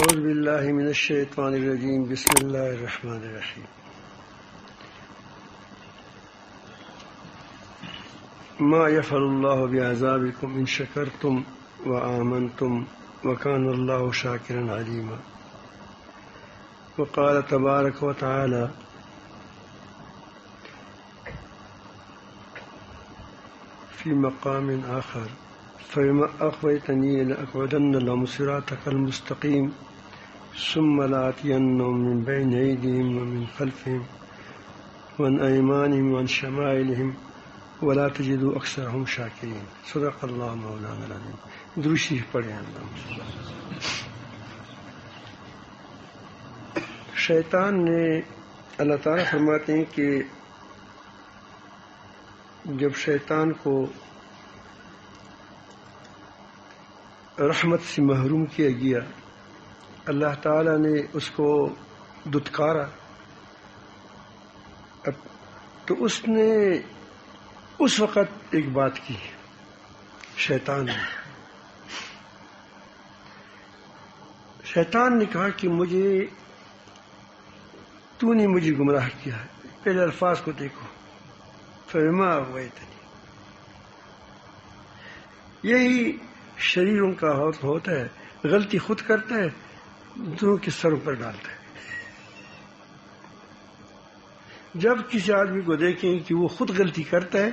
اعوذ باللہ من الشیطان الرجیم بسم اللہ الرحمن الرحیم ما یفعل اللہ بعذابکم ان شکرتم وآمنتم وکان اللہ شاکرا علیما وقال تبارک وتعالی فی مقام آخر فبما أغويتني لأقعدن لهم صراطك المستقيم ثم لآتينهم من بين أيديهم ومن خلفهم وعن أيمانهم وعن شمائلهم ولا تجدوا أكثرهم شاكرين صدق الله مولانا العظيم درود شریف پڑھیں شیطان نے اللہ تعالیٰ فرماتے ہیں کہ جب شیطان کو رحمت سے محروم کیا گیا اللہ تعالیٰ نے اس کو دتکارا تو اس نے اس وقت ایک بات کی شیطان نے کہا کہ تو نے مجھے گمراہ کیا ہے. پہلے الفاظ کو دیکھو فبما اغویتنی. یہی شریروں کا ہوتا ہے غلطی خود کرتا ہے دوسروں کے سروں پر ڈالتا ہے. جب کسی آدمی کو دیکھیں کہ وہ خود غلطی کرتا ہے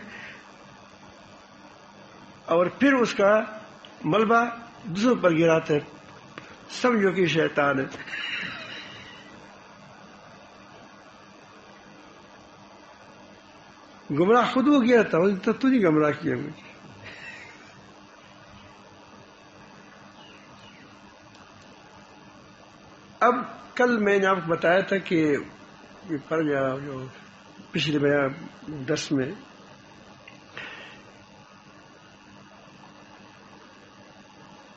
اور پھر اس کا ملبہ دوسروں پر گراتا ہے سمجھو کہ شیطان ہے. گمراہ خود ہو گیا تھا تو نہیں گمراہ کیا مجھے. اب کل میں نے آپ کو بتایا تھا کہ یہ پڑھ گیا جو پچھلے درس میں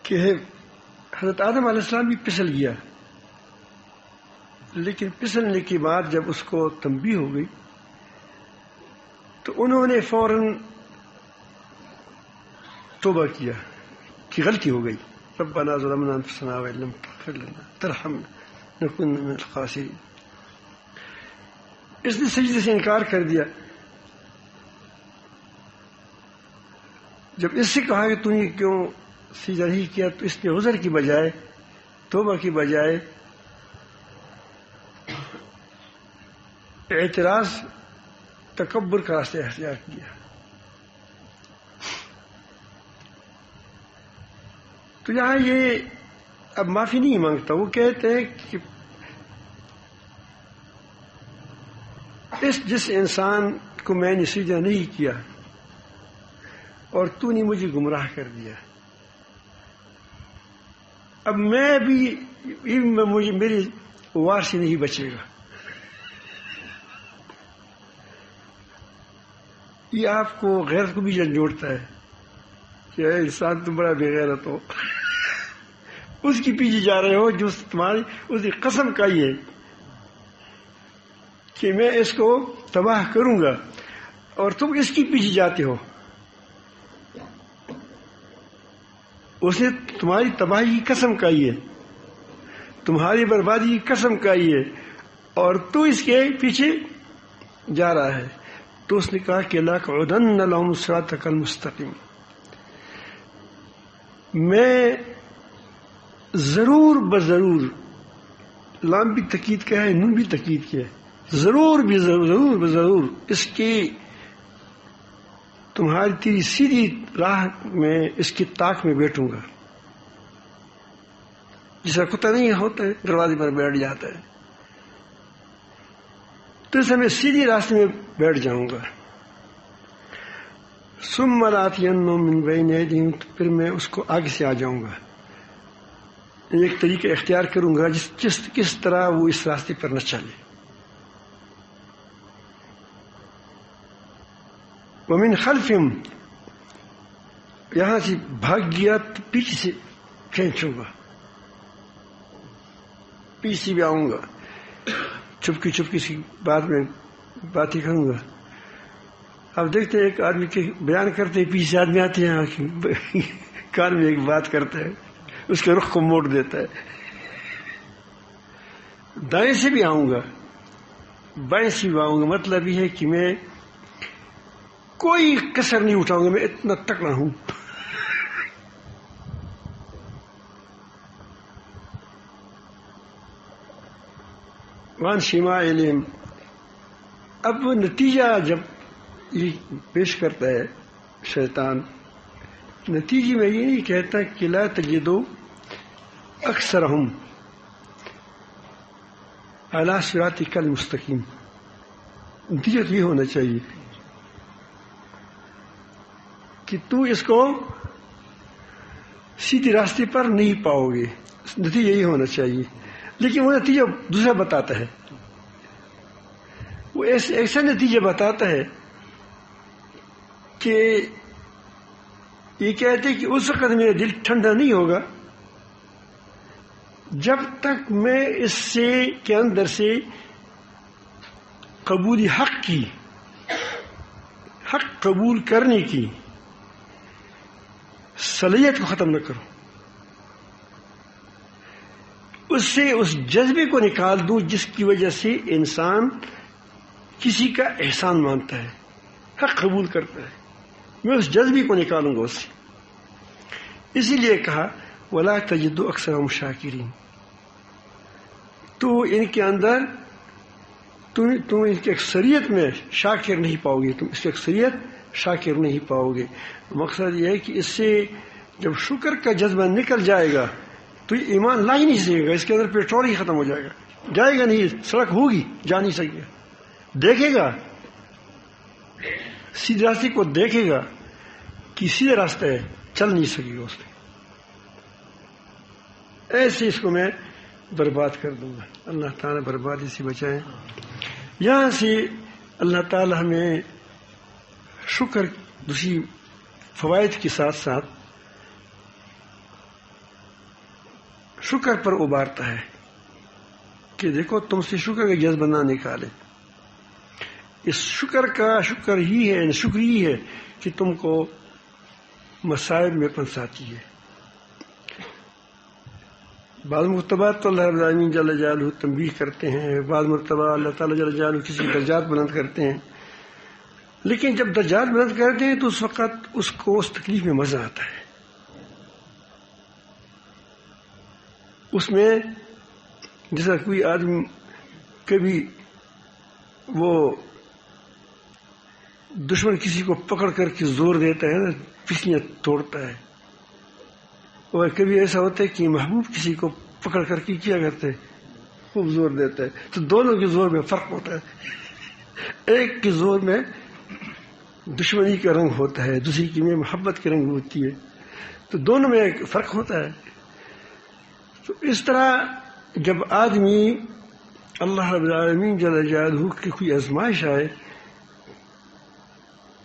کہ حضرت آدم علیہ السلام بھی پھسل گیا لیکن پھسلنے کے بعد جب اس کو تنبیہ ہو گئی تو انہوں نے فوراً توبہ کیا کہ غلطی ہو گئی. ربنا ظلمنا انفسنا وان لم تغفر لنا ترحمنا نكن من الخاسرين. اس نے سجدے سے انکار کر دیا. جب اس سے کہا کہ تو نے کیوں سجدہ نہیں کیا تو اس نے عذر کی بجائے توبہ کی بجائے اعتراض تکبر کا راستہ اختیار کیا. تو یہاں یہ اب معافی نہیں مانگتا. وہ کہتے ہیں کہ جس انسان کو میں نے سجدہ نہیں کیا اور تو نے مجھے گمراہ کر دیا اب میں بھی میری وار سے نہیں بچے گا. یہ آپ کو غیرت کو بھی جھنجھوڑتا ہے کہ اے انسان تم بڑا بے غیرت ہو. اس کی پیچھے جا رہے ہو جو تمہاری اس کی قسم کا ہی ہے کہ میں اس کو تباہ کروں گا اور تم اس کی پیچھے جاتے ہو. اس نے تمہاری تباہی کی قسم کھائی ہے تمہاری بربادی کی قسم کھائی ہے اور تو اس کے پیچھے جا رہا ہے. تو اس نے کہا کہ لَأَقْعُدَنَّ لَهُمْ صِرَاطَكَ الْمُسْتَقِيمَ. میں ضرور بضرور لام بھی تاکید کا ہے نون بھی تاکید کیا ہے ضرور بضرور اس کی تیری سیدھی راہ میں اس کی طاق میں بیٹھوں گا. جیسا کتا نہیں ہوتا ہے دروازے پر بیٹھ جاتا ہے تو اسے میں سیدھی راستے میں بیٹھ جاؤں گا. ثم لآتینہم من بین ایدیہم. پھر میں اس کو آگے سے آ جاؤں گا. ایک طریقہ اختیار کروں گا کس طرح وہ اس راستے پر نہ چلے. ومن خلفہم. یہاں سے بھاگ گیا تو پیچھے سے کھینچوں گا پیچھے بھی آؤں گا چپکی سے بعد میں باتیں کروں گا. اب دیکھتے ہیں ایک آدمی کے بیان کرتے ہیں پیچھے آدمی آتے ہیں کان میں ایک بات کرتے ہیں اس کے رخ کو موڑ دیتا ہے دائیں سے بھی آؤں گا بائیں سے بھی آؤں گا، مطلب یہ ہے کہ میں کوئی کسر نہیں اٹھاؤں گا، میں اتنا تکڑا ہوں۔ وان شمائلہم، اب نتیجہ جب یہ پیش کرتا ہے شیطان، نتیجے میں یہ نہیں کہتا کہ لا تجدو اکثرہم علی صراطک المستقیم، نتیجہ تو یہ ہونا چاہیے کہ تو اس کو سیدھے راستے پر نہیں پاؤ گے، نتیجہ یہی ہونا چاہیے، لیکن وہ نتیجہ دوسرا بتاتا ہے، وہ ایسا نتیجہ بتاتا ہے کہ یہ کہتے کہ اس وقت میرا دل ٹھنڈا نہیں ہوگا جب تک میں اس سے کے اندر سے قبول حق کی، حق قبول کرنے کی صلاحیت کو ختم نہ کروں، اس سے اس جذبے کو نکال دوں جس کی وجہ سے انسان کسی کا احسان مانتا ہے، حق قبول کرتا ہے، میں اس جذبے کو نکالوں گا اس سے۔ اسی لیے کہا وَلَا تَجِدُ أَكْثَرَهُمْ شَاكِرِينَ، تو ان کے اندر تم ان کی اکثریت میں شاکر نہیں پاؤ گے، تم اس کی اکثریت شاکر نہیں پاؤ گے۔ مقصد یہ ہے کہ اس سے جب شکر کا جذبہ نکل جائے گا تو یہ ایمان لا ہی نہیں سکے گا، اس کے اندر پیٹرول ہی ختم ہو جائے گا، جائے گا نہیں، سڑک ہوگی جا نہیں سکے گا، دیکھے گا سیدھے راستے کو، دیکھے گا کہ سیدھا راستہ ہے، چل نہیں سکے گا اس میں، ایسے اس کو میں برباد کر دوں گا۔ اللہ تعالیٰ بربادی سے بچائیں۔ یہاں سے اللہ تعالیٰ ہمیں شکر دوسری فوائد کے ساتھ ساتھ شکر پر ابھارتا ہے کہ دیکھو تم سے شکر کا جذبہ نہ نکالے، اس شکر ہی ہے، شکر ہی ہے کہ تم کو مصائب میں پھنساتی ہے۔ بعض مرتبہ تو اللہ رب العالمین جل جلالہ تنبیہ کرتے ہیں، بعض مرتبہ اللہ تعالیٰ جل جلالہ کسی درجات بلند کرتے ہیں، لیکن جب درجات بلند کرتے ہیں تو اس وقت اس کو اس تکلیف میں مزہ آتا ہے، اس میں جیسا کوئی آدمی کبھی وہ دشمن کسی کو پکڑ کر کے زور دیتا ہے نا، پسلیاں توڑتا ہے، اور کبھی ایسا ہوتا ہے کہ محبوب کسی کو پکڑ کر کے کیا کرتے ہیں، خوب زور دیتا ہے، تو دونوں کے زور میں فرق ہوتا ہے، ایک کے زور میں دشمنی کا رنگ ہوتا ہے، دوسری کی میں محبت کے رنگ ہوتی ہے، تو دونوں میں ایک فرق ہوتا ہے۔ تو اس طرح جب آدمی اللہ رب العالمین جل جلالہ کی کوئی آزمائش آئے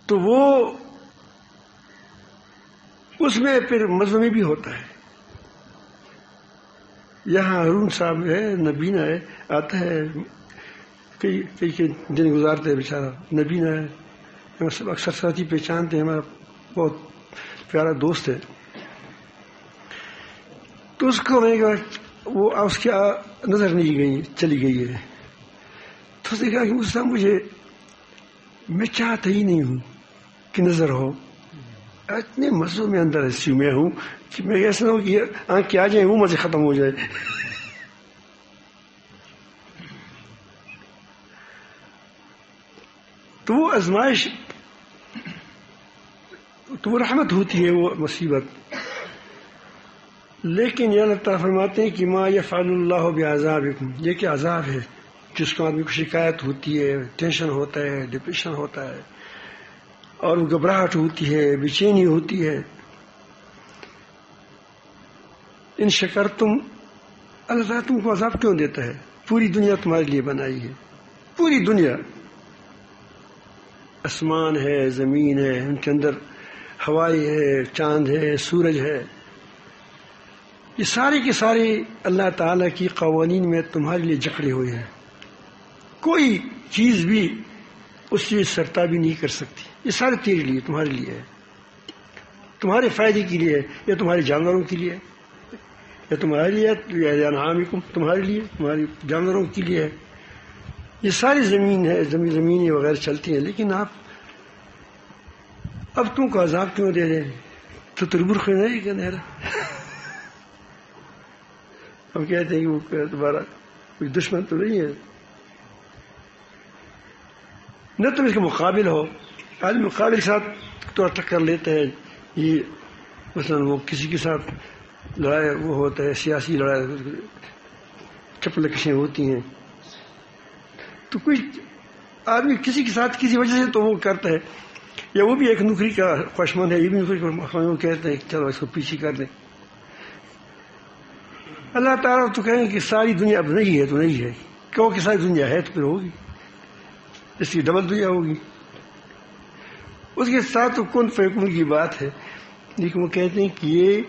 تو وہ اس میں پھر مظلومی بھی ہوتا ہے۔ یہاں ہارون صاحب ہے، نبینا ہے، آتا ہے کئی دن گزارتے ہیں بیچارہ، نبینا ہے، ہم سب اکثر ساتھی پہچانتے ہیں، ہمارا بہت پیارا دوست ہے، تو اس کو میں وہ اس کی نظر نہیں گئی، چلی گئی ہے، تو اس نے کہا کہ مجھ مجھے میں چاہتا ہی نہیں ہوں کہ نظر ہو، اتنے مزوں میں اندر ایسی میں ہوں کہ میں ایسا نہ ہو کہ آنکھ کے آ جائیں وہ مزے ختم ہو جائے۔ تو وہ آزمائش، تو وہ رحمت ہوتی ہے، وہ مصیبت، لیکن یہ اللہ تعالیٰ فرماتے ہیں کہ ما یفعل اللہ بعذابکم، یہ کہ عذاب ہے جس کو آدمی کو شکایت ہوتی ہے، ٹینشن ہوتا ہے، ڈپریشن ہوتا ہے، اور گھبراہٹ ہوتی ہے، بے چینی ہوتی ہے۔ ان شکرتم، اللہ تعالیٰ تم کو عذاب کیوں دیتا ہے؟ پوری دنیا تمہارے لیے بنائی ہے، پوری دنیا، آسمان ہے، زمین ہے، ان کے اندر ہوائیں ہے، چاند ہے، سورج ہے، یہ سارے کے سارے اللہ تعالیٰ کی قوانین میں تمہارے لیے جکڑے ہوئے ہیں، کوئی چیز بھی اس سے سرتابی نہیں کر سکتی، یہ سارے تیرے لیے، تمہارے لیے ہے، تمہارے فائدے کے لیے ہے، یا تمہارے جانوروں کے لیے ہے، یا تمہارے لیے یا انعامکم تمہارے لیے، تمہاری جانوروں کے لیے ہے. یہ ساری زمین ہے، زمینیں وغیرہ چلتی ہیں، لیکن آپ اب تم کو عذاب کیوں دے دیں؟ تو تربر نہیں کہ نہیں ہم کہتے ہیں کہ وہ تمہارا کوئی دشمن تو نہیں ہے، نہ تم اس کے مقابل ہو. آدمی مقابل کے ساتھ تھوڑا ٹکر لیتے ہیں. یہ مثلاً وہ کسی کے ساتھ لڑائی وہ ہوتا ہے، سیاسی لڑائی چپل کشیں ہوتی ہیں، تو کوئی آدمی کسی کے ساتھ کسی وجہ سے تو وہ کرتا ہے، یا وہ بھی ایک نوکری کا خواہشمند ہے، یہ بھی نوکری کا خواہشمند، وہ کہتے ہیں کہ چلو اس کو پیچھے کر دیں. اللہ تعالیٰ تو کہیں کہ ساری دنیا اب نہیں ہے تو نہیں ہے، کیونکہ ساری دنیا ہے تو پھر ہوگی، اس کی ڈبل دنیا ہوگی. اس کے ساتھ تو کن فیکون کی بات ہے، لیکن وہ کہتے ہیں کہ یہ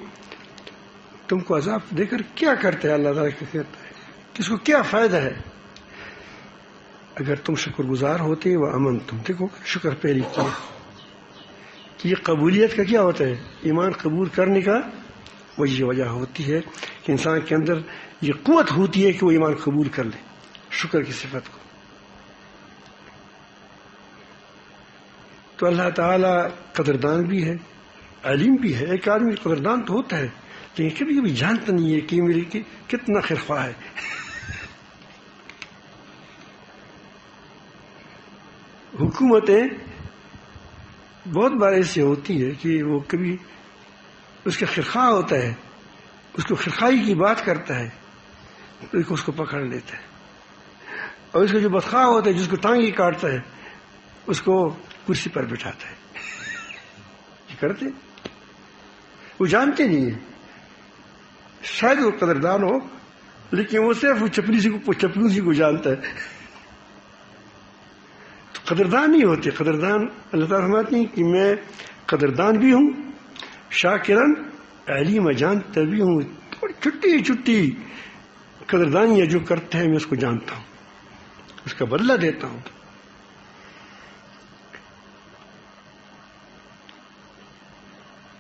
تم کو عذاب دے کر کیا کرتے ہیں. اللہ تعالیٰ کہتا ہے کہ اس کو کیا فائدہ ہے اگر تم شکر گزار ہوتے و امن. تم دیکھو شکر پہلی کیا کہ یہ قبولیت کا کیا ہوتا ہے، ایمان قبول کرنے کا وہی وجہ ہوتی ہے کہ انسان کے اندر یہ قوت ہوتی ہے کہ وہ ایمان قبول کر لے شکر کی صفت کو. تو اللہ تعالیٰ قدردان بھی ہے، علیم بھی ہے. ایک آدمی قدردان تو ہوتا ہے لیکن کبھی کبھی جانتا نہیں ہے کہ میری کتنا خیرخواہ ہے. حکومتیں بہت بار ایسی ہوتی ہے کہ وہ کبھی اس کا خیرخواہ ہوتا ہے، اس کو خیرخواہی کی بات کرتا ہے تو اس کو پکڑ لیتا ہے، اور اس کا جو بدخواہ ہوتا ہے جس کو ٹانگی کاٹتا ہے اس کو کرسی پر بٹھاتا ہے. یہ کرتے وہ جانتے نہیں ہیں، شاید وہ قدردان ہو لیکن وہ صرف چپلوسی کو جانتا ہے، تو قدردان نہیں ہوتے. قدردان اللہ تعالیٰ فرماتے ہیں کہ میں قدردان بھی ہوں، شاکرن علیم جانتا بھی ہوں. چھٹی چھٹی قدردانیاں جو کرتے ہیں میں اس کو جانتا ہوں، اس کا بدلہ دیتا ہوں.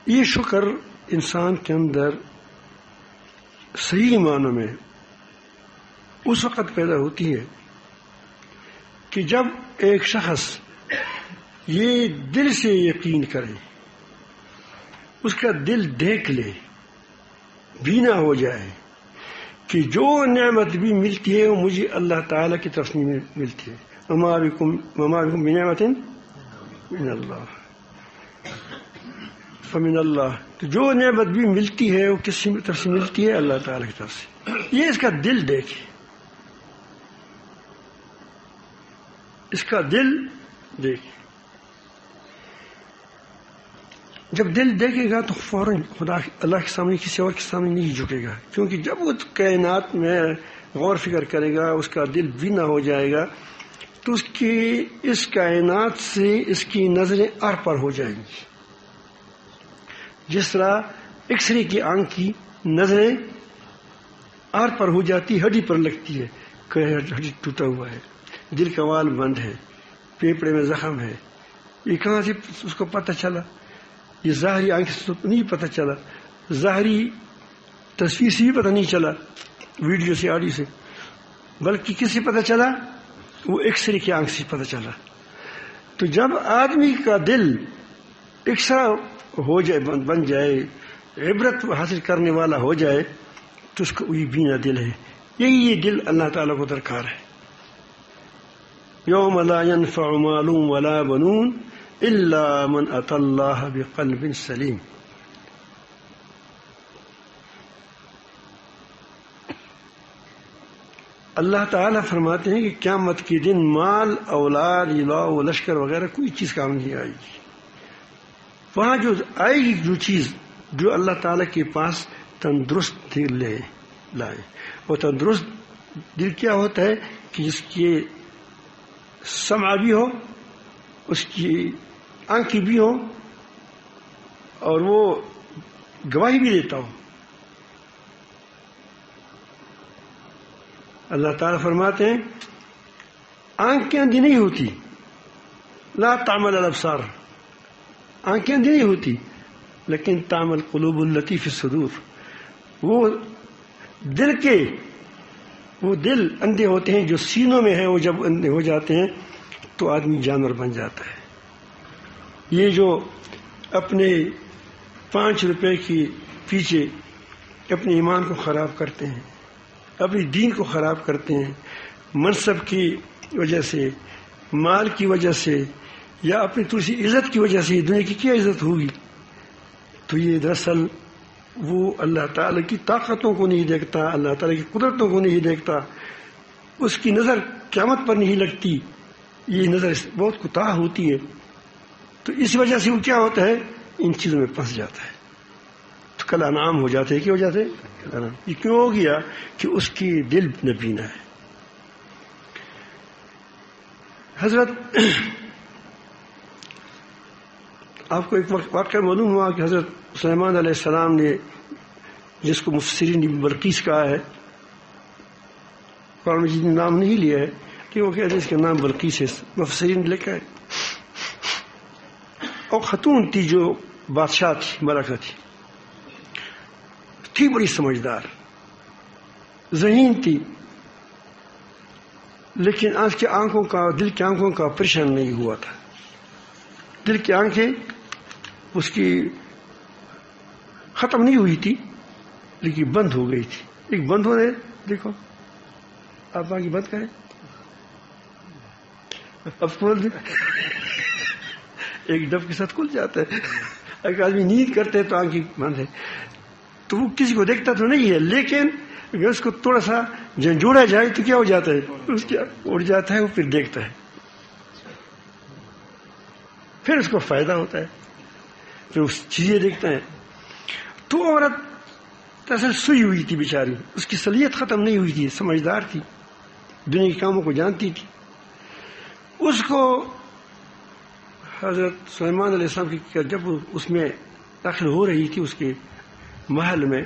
یہ شکر انسان کے اندر صحیح معنوں میں اس وقت پیدا ہوتی ہے کہ جب ایک شخص یہ دل سے یقین کرے، اس کا دل دیکھ لے، بینا ہو جائے کہ جو نعمت بھی ملتی ہے وہ مجھے اللہ تعالیٰ کی طرف سے ملتی ہے. وما بکم بنعمت من اللہ فمن اللہ. تو جو نعمت بھی ملتی ہے وہ کس کی طرف سے ملتی ہے؟ اللہ تعالیٰ کی طرف سے. یہ اس کا دل دیکھے، اس کا دل دیکھے. جب دل دیکھے گا تو فوراً خدا اللہ کے سامنے کسی اور کے سامنے نہیں جھکے گا، کیونکہ جب وہ کائنات میں غور فکر کرے گا اس کا دل بینا ہو جائے گا تو اس کی اس کائنات سے اس کی نظریں آر پار ہو جائیں گی. جس طرح ایکس رے کی آنکھ کی نظریں آر پر ہو جاتی، ہڈی پر لگتی ہے کہ ہڈی ٹوٹا ہوا ہے، دل کا وال بند ہے، پھیپڑے میں زخم ہے. یہ کہاں سے اس کو پتہ چلا؟ یہ ظاہری آنکھ سے نہیں پتہ چلا، ظاہری تصویر سے بھی پتہ نہیں چلا، ویڈیو سے آڈیو سے، بلکہ کس سے پتہ چلا؟ وہ ایکس رے کی آنکھ سے پتہ چلا. تو جب آدمی کا دل ایکسرا ہو جائے، بن جائے، عبرت حاصل کرنے والا ہو جائے تو اس کو وہی بینا دل ہے. یہی یہ دل اللہ تعالیٰ کو درکار ہے. یوم لا ينفع مال ولا بنون الا من اتى الله بقلب سلیم. اللہ تعالیٰ فرماتے ہیں کہ قیامت کے دن مال، اولاد، و لشکر وغیرہ کوئی چیز کام نہیں آئے گی. وہاں جو آئے گی جو چیز جو اللہ تعالیٰ کے پاس تندرست دل لائے. وہ تندرست دل کیا ہوتا ہے کہ جس کی سمع بھی ہو، اس کی آنکھیں بھی ہو، اور وہ گواہی بھی دیتا ہو. اللہ تعالیٰ فرماتے ہیں آنکھیں اندھی نہیں ہوتی، لا تعمل الابصار، آنکھیں اندھی نہیں ہوتی، لیکن تعمل قلوب التی فی الصدور، وہ دل کے وہ دل اندھے ہوتے ہیں جو سینوں میں ہیں، وہ جب اندھے ہو جاتے ہیں تو آدمی جانور بن جاتا ہے۔ یہ جو اپنے 5 روپے کی پیچھے اپنے ایمان کو خراب کرتے ہیں، اپنی دین کو خراب کرتے ہیں، منصب کی وجہ سے، مال کی وجہ سے، یا اپنی تھوڑی سی عزت کی وجہ سے، دنیا کی کیا عزت ہوگی؟ تو یہ دراصل وہ اللہ تعالیٰ کی طاقتوں کو نہیں دیکھتا، اللہ تعالیٰ کی قدرتوں کو نہیں دیکھتا، اس کی نظر قیامت پر نہیں لگتی، یہ نظر بہت کوتاہ ہوتی ہے۔ تو اس وجہ سے وہ کیا ہوتا ہے؟ ان چیزوں میں پھنس جاتا ہے، تو کل انعام ہو جاتے ہیں۔ کیا ہو جاتے ہیں؟ کل انعام۔ یہ کیوں ہو گیا؟ کہ اس کی دل نبینا ہے۔ حضرت آپ کو ایک واقعہ معلوم ہوا کہ حضرت سلیمان علیہ السلام نے، جس کو مفسرین نے بلقیس کہا ہے، قرآن مجید نے نام نہیں لیا ہے کہ وہ کہتے ہیں اس کا نام بلقیس ہے، مفسرین نے لکھا ہے، اور خاتون تھی جو بادشاہ تھی، ملکہ تھی بڑی سمجھدار، ذہین تھی، لیکن آج کے آنکھوں کا، دل کی آنکھوں کا آپریشن نہیں ہوا تھا۔ دل کی آنکھیں اس کی ختم نہیں ہوئی تھی لیکن بند ہو گئی تھی۔ ایک بند ہو رہے، دیکھو آپ آنکھیں بند کریں، اب کھول دیں، ایک ڈب کے ساتھ کھل جاتا ہے۔ اگر آدمی نیند کرتے تو آنکھیں بند ہے تو وہ کسی کو دیکھتا تو نہیں ہے، لیکن اگر اس کو تھوڑا سا جھنجھوڑا جائے تو کیا ہو جاتا ہے؟ اس کی اڑ جاتا ہے، وہ پھر دیکھتا ہے، پھر اس کو فائدہ ہوتا ہے، پھر اس چیزیں دیکھتا ہے۔ تو عورت دراصل سوئی ہوئی تھی بیچاری، اس کی صلاحیت ختم نہیں ہوئی تھی، سمجھدار تھی، دنیا کے کاموں کو جانتی تھی۔ اس کو حضرت سلیمان علیہ السلام کی جب اس میں داخل ہو رہی تھی اس کے محل میں،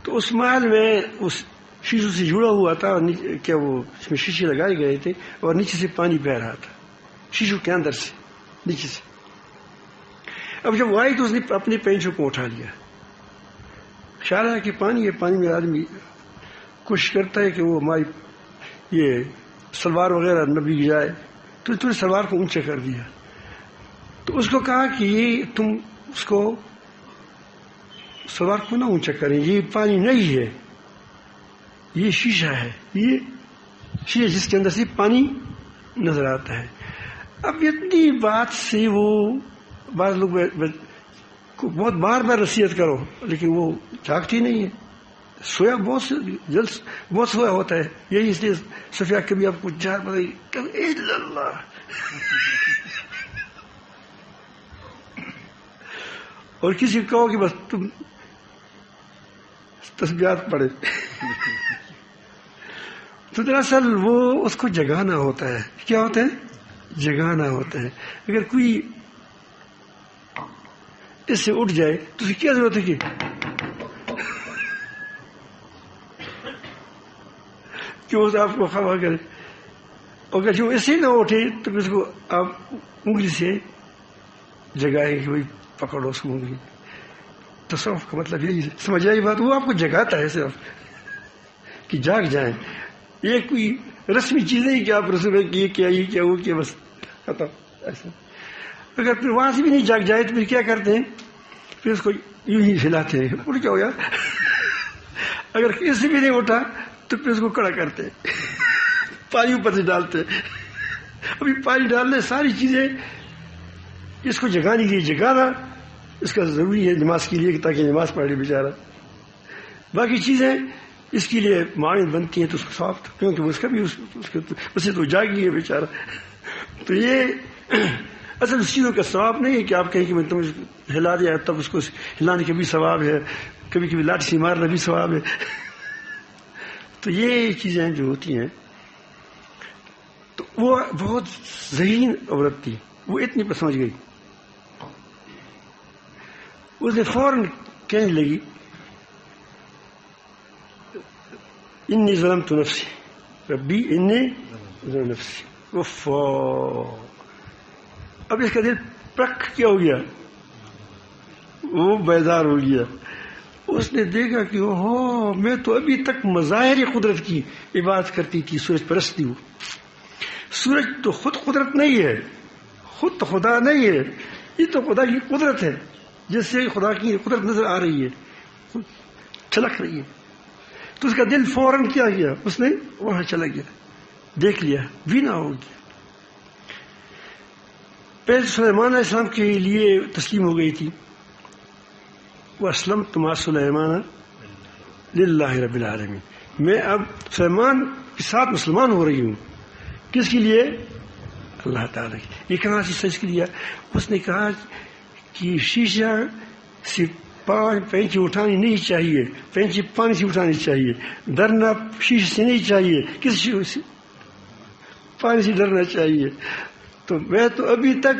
تو اس محل میں اس شیشوں سے جڑا ہوا تھا، کہ وہ اس میں شیشے لگائے گئے تھے اور نیچے سے پانی بہ رہا تھا، شیشوں کے اندر سے، نیچے سے۔ اب جب وہ آئی تو اس نے اپنے پینچوں کو اٹھا لیا، خیال ہے کہ پانی ہے، پانی میں آدمی کوشش کرتا ہے کہ وہ ہماری یہ سلوار وغیرہ نہ بھیگ جائے، تو اس نے سلوار کو اونچا کر دیا۔ تو اس کو کہا کہ یہ تم اس کو سلوار کو نہ اونچا کریں، یہ پانی نہیں ہے، یہ شیشہ ہے، یہ شیشہ جس کے اندر سے پانی نظر آتا ہے۔ اب اتنی بات سے وہ بعض لوگ بہت بار بار نصیحت کرو لیکن وہ جاگتی نہیں ہے، سویا بہت جلد بہت سویا ہوتا ہے، یہی اس لیے صفیہ کبھی آپ کو جہر بتائی کبھی اللہ اور کسی کو کہو کہ بس تم تسبیحات پڑھے تو دراصل وہ اس کو جگانا ہوتا ہے۔ کیا ہوتا ہے؟ جگانا ہوتا ہے۔ اگر کوئی اس سے اٹھ جائے تو اسے کیا ضرورت ہے کہ وہ آپ کو خبر کرے، اگر جو اسے نہ اٹھے تو اس کو آپ انگلی سے جگائیں کہ بھائی پکڑو اس کو انگلی۔ تصوف کا مطلب یہی سمجھ آئی بات، وہ آپ کو جگاتا ہے صرف کہ جاگ جائیں۔ یہ کوئی رسمی چیز نہیں کہ آپ رسم یہ کیا یہ کیا وہ کیا بس ختم ایسا۔ اگر پھر وہاں سے بھی نہیں جاگ جائے تو پھر کیا کرتے ہیں؟ پھر اس کو یوں ہی ہلاتے ہیں، اٹھ کیا ہو یار۔ اگر اس سے بھی نہیں اٹھا تو پھر اس کو کڑا کرتے ہیں، پانی اوپر سے ڈالتے ہیں۔ ابھی پانی ڈالنے ساری چیزیں اس کو جگانے کے لیے جگانا اس کا ضروری ہے نماز کے لیے تاکہ نماز پڑھ لے بیچارہ۔ باقی چیزیں اس کے لیے معاون بنتی ہیں تو اس کو صاف، کیونکہ اس کا بھی اسے تو جاگ گئی ہے بیچارہ۔ تو یہ اصل اس چیزوں کا ثواب نہیں ہے کہ آپ کہیں کہ میں تم ہلا دیا تب اس کو ہلانے کا بھی ثواب ہے، کبھی کبھی لاٹھی سے مارنا بھی ثواب ہے۔ تو یہ چیزیں جو ہوتی ہیں، تو وہ بہت ذہین عورت تھی، وہ اتنی پر سمجھ گئی، اس نے فوراً کہنے لگی انی ظلمت نفسی ربی انی ظلمت نفسی۔ اب اس کا دل پرکھ کیا ہو گیا، وہ بیدار ہو گیا، اس نے دیکھا کہ اوہو میں تو ابھی تک مظاہر قدرت کی عبادت کرتی تھی، سورج پرستی ہوں. سورج تو خود قدرت نہیں ہے، خود تو خدا نہیں ہے، یہ تو خدا کی قدرت ہے جس سے خدا کی قدرت نظر آ رہی ہے، چھلک رہی ہے. تو اس کا دل فوراً کیا گیا، اس نے وہاں چلا گیا، دیکھ لیا، بینا ہو گیا. پہلے سلیمان علیہ السلام کے لیے تسلیم ہو گئی تھی، وَأَسْلَمْتُ مَعَ سُلَيْمَانَ لِلَّهِ رَبِّ الْعَالَمِينَ. میں اب سلیمان کے ساتھ مسلمان ہو رہی ہوں. کس کے لیے؟ اللہ تعالیٰ کی. یہ کہاں سے سچ کیا؟ اس نے کہا کہ شیشہ سے پینچی اٹھانی نہیں چاہیے، پینچی پانی سے اٹھانی چاہیے، ڈرنا شیشے سے نہیں چاہیے، کس شیشے سے؟ پانی سے ڈرنا چاہیے. تو میں تو ابھی تک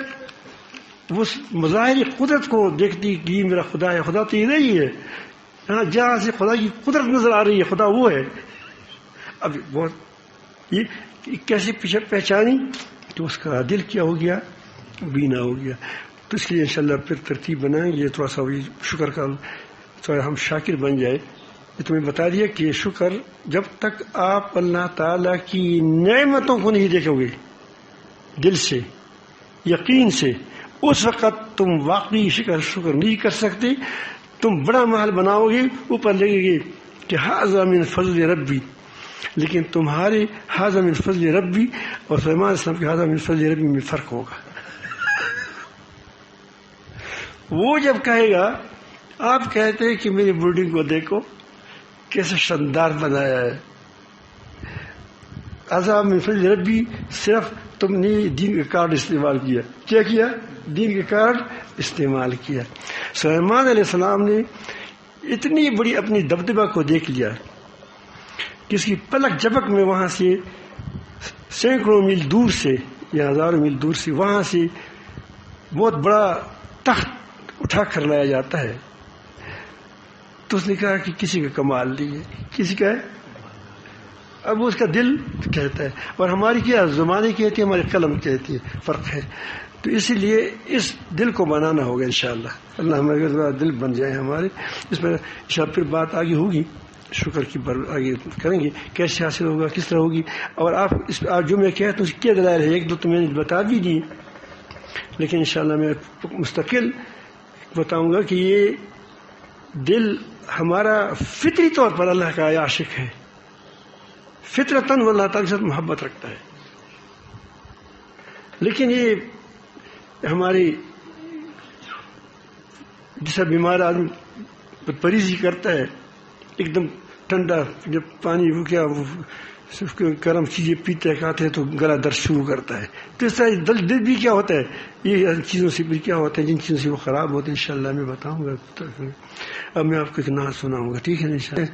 اس مظاہر قدرت کو دیکھتی کہ یہ میرا خدا ہے، خدا تو یہ نہیں ہے. ہاں جہاں سے خدا کی قدرت نظر آ رہی ہے خدا وہ ہے. اب بہت یہ کیسے پہچانی؟ تو اس کا دل کیا ہو گیا؟ بینا ہو گیا. تو اس لیے انشاءاللہ پھر ترتیب بنائیں گے، تھوڑا سا شکر کا تھوڑا ہم شاکر بن جائے. یہ تمہیں بتا دیا کہ شکر جب تک آپ اللہ تعالیٰ کی نعمتوں کو نہیں دیکھو گے دل سے، یقین سے، اس وقت تم واقعی شکر نہیں کر سکتے. تم بڑا محل بناؤ گے، اوپر لگے گے کہ ھذا من فضل ربی، لیکن تمہارے ھذا من فضل ربی اور سلیمان علیہ السلام کے ھذا من فضل ربی میں فرق ہوگا. وہ جب کہے گا، آپ کہتے ہیں کہ میری بلڈنگ کو دیکھو کیسے شاندار بنایا ہے، ھذا من فضل ربی، صرف تم نے دین کا کارڈ استعمال کیا. کیا کیا؟ دین کا کارڈ استعمال کیا. سلیمان علیہ السلام نے اتنی بڑی اپنی دبدبہ کو دیکھ لیا کہ اس کی پلک جھپک میں وہاں سے سینکڑوں میل دور سے یا ہزاروں میل دور سے وہاں سے بہت بڑا تخت اٹھا کر لایا جاتا ہے. تو اس نے کہا کہ کسی کا کمال نہیں ہے، کسی کا ہے. اب اس کا دل کہتا ہے، اور ہماری کیا زبانیں کہتی ہے، ہماری قلم کہتی ہے، فرق ہے. تو اسی لیے اس دل کو بنانا ہوگا انشاءاللہ. اللہ ہمارے دل بن جائے ہمارے. اس پر انشاءاللہ پھر بات آگے ہوگی، شکر کی آگے کریں گے کیسے حاصل ہوگا، کس طرح ہوگی. اور آپ اس جو میں کہتا ہوں اس کیا دلائل ہے، ایک دو تو میں نے بتا بھی دی، لیکن انشاءاللہ میں مستقل بتاؤں گا کہ یہ دل ہمارا فطری طور پر اللہ کا عاشق ہے، فطرتاً وہ اللہ تعالیٰ کے ساتھ محبت رکھتا ہے. لیکن یہ ہماری جیسا بیمار آدمی پریزی کرتا ہے، ایک دم ٹھنڈا جب پانی ہو گیا وہ گرم چیزیں پیتے کھاتے ہیں تو گلا درد شروع کرتا ہے. تو اس طرح دل بھی کیا ہوتا ہے، یہ چیزوں سے بھی کیا ہوتا ہے، جن چیزوں سے وہ خراب ہوتے ہیں انشاءاللہ میں بتاؤں گا. اب میں آپ کو اتنا سناؤں گا، ٹھیک ہے انشاءاللہ.